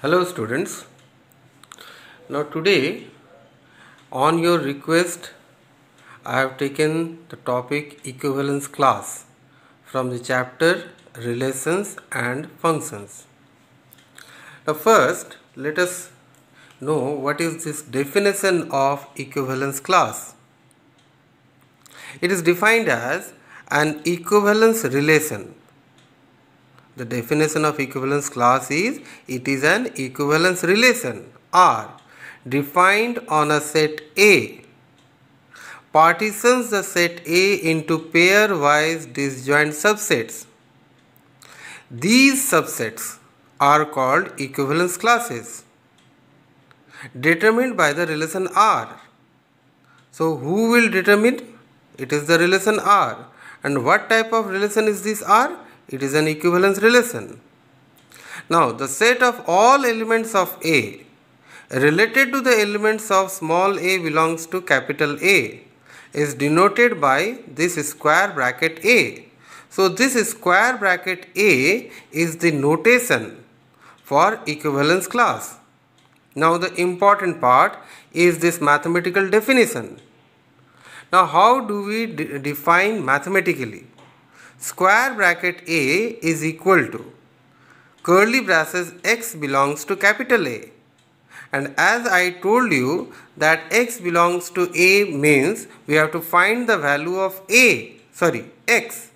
Hello students. Now today on your request I have taken the topic equivalence class from the chapter relations and functions. Now first let us know what is this definition of equivalence class. It is defined as an equivalence relation. The definition of equivalence class is it is an equivalence relation R defined on a set A, partitions the set A into pair-wise disjoint subsets. These subsets are called equivalence classes determined by the relation R. So who will determine? It is the relation R. And what type of relation is this R? It is an equivalence relation. Now the set of all elements of A related to the elements of small a belongs to capital A is denoted by this square bracket A. So this square bracket A is the notation for equivalence class. Now the important part is this mathematical definition. Now how do we define mathematically? Square bracket A is equal to curly braces x belongs to capital A. And as I told you that x belongs to A means we have to find the value of x.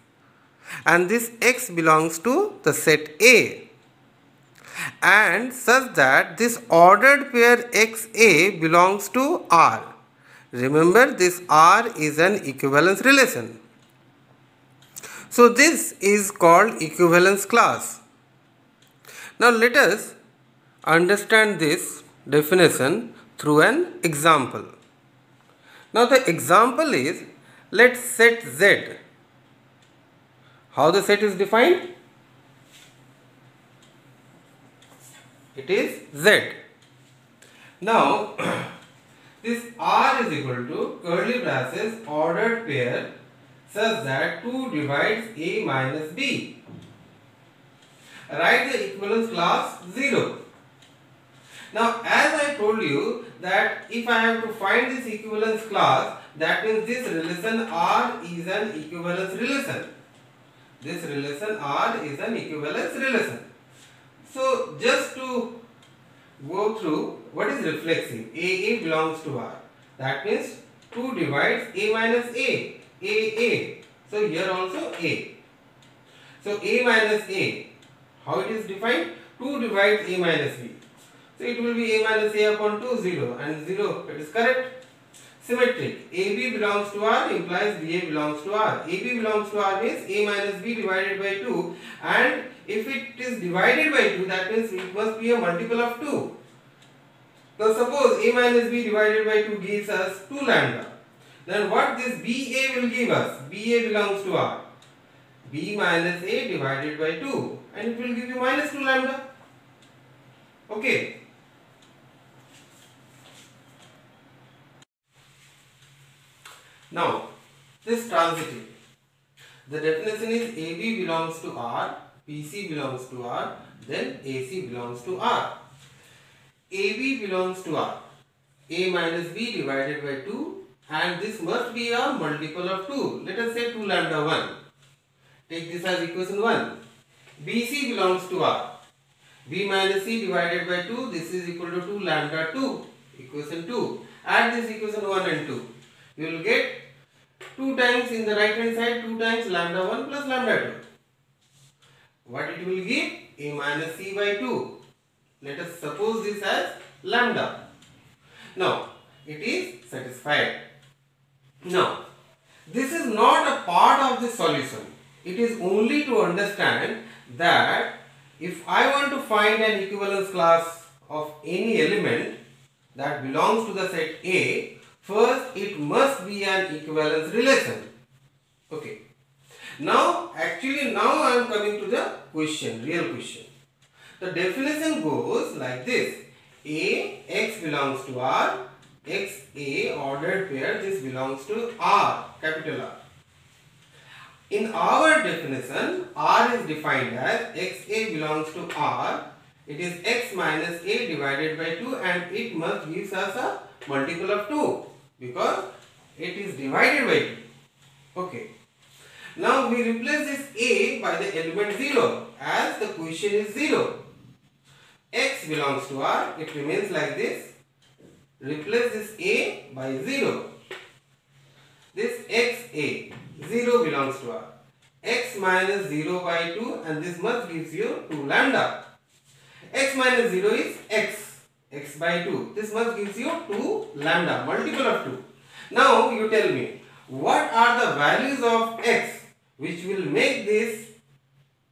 And this x belongs to the set A. And such that this ordered pair XA belongs to R. Remember, this R is an equivalence relation. So this is called equivalence class. Now let us understand this definition through an example. Now the example is, let's set Z. How the set is defined? It is Z. Now this R is equal to curly braces ordered pair such that 2 divides A minus B. Write the equivalence class 0. Now as I told you that if I have to find this equivalence class, that means this relation R is an equivalence relation. This relation R is an equivalence relation. So just to go through what is reflexive, AA belongs to R. That means 2 divides A minus A. A. So here also A. So A minus A. How it is defined? 2 divides A minus B. So it will be A minus A upon 2, 0 and 0. It is correct. Symmetric. AB belongs to R implies BA belongs to R. AB belongs to R means A minus B divided by 2, and if it is divided by 2, that means it must be a multiple of 2. So suppose A minus B divided by 2 gives us 2 lambda. Then what this BA will give us? BA belongs to R. B minus A divided by 2, and it will give you minus 2 lambda. Okay. Now this transitive. The definition is AB belongs to R, BC belongs to R, then AC belongs to R. AB belongs to R. A minus B divided by 2. And this must be a multiple of 2. Let us say 2 lambda 1. Take this as equation 1. BC belongs to R. B minus C divided by 2. This is equal to 2 lambda 2. Equation 2. Add this equation 1 and 2. You will get 2 times in the right hand side, 2 times lambda 1 plus lambda 2. What it will give? A minus C by 2. Let us suppose this as lambda. Now it is satisfied. Now, this is not a part of the solution. It is only to understand that if I want to find an equivalence class of any element that belongs to the set A, first it must be an equivalence relation. Okay. Now I am coming to the question, real question. The definition goes like this. A, X belongs to R. XA ordered pair, this belongs to R, capital R. In our definition, R is defined as XA belongs to R It is x minus a divided by 2 and it must give us a multiple of 2 because it is divided by 2. Okay. Now we replace this a by the element 0 as the question is 0. X belongs to R. It remains like this. Replace this a by 0. This x a 0 belongs to R. X minus 0 by 2 and this must gives you 2 lambda. X minus 0 is x. X by 2. This must gives you 2 lambda. Multiple of 2. Now you tell me what are the values of x which will make this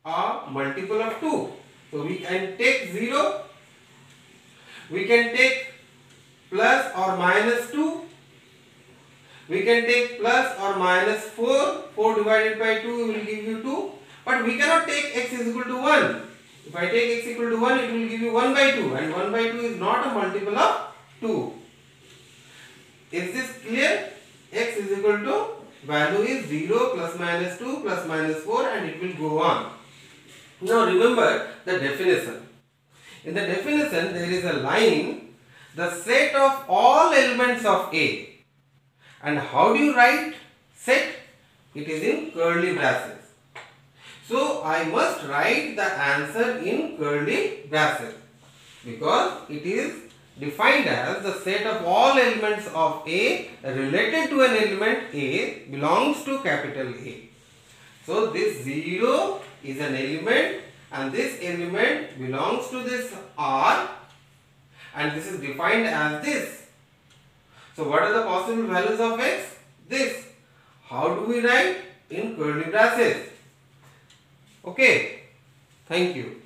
a multiple of 2. So we can take 0. We can take plus or minus 2. We can take plus or minus 4. 4 divided by 2 will give you 2. But we cannot take x is equal to 1. If I take x equal to 1, it will give you 1 by 2. And 1 by 2 is not a multiple of 2. Is this clear? X is equal to value is 0 plus minus 2 plus minus 4 and it will go on. Now remember the definition. In the definition there is a line, the set of all elements of A. And how do you write set? It is in curly braces. So I must write the answer in curly braces because it is defined as the set of all elements of A related to an element A belongs to capital A. So this 0 is an element and this element belongs to this R and this is defined as this. So what are the possible values of x? This. How do we write? In curly braces. Okay. Thank you.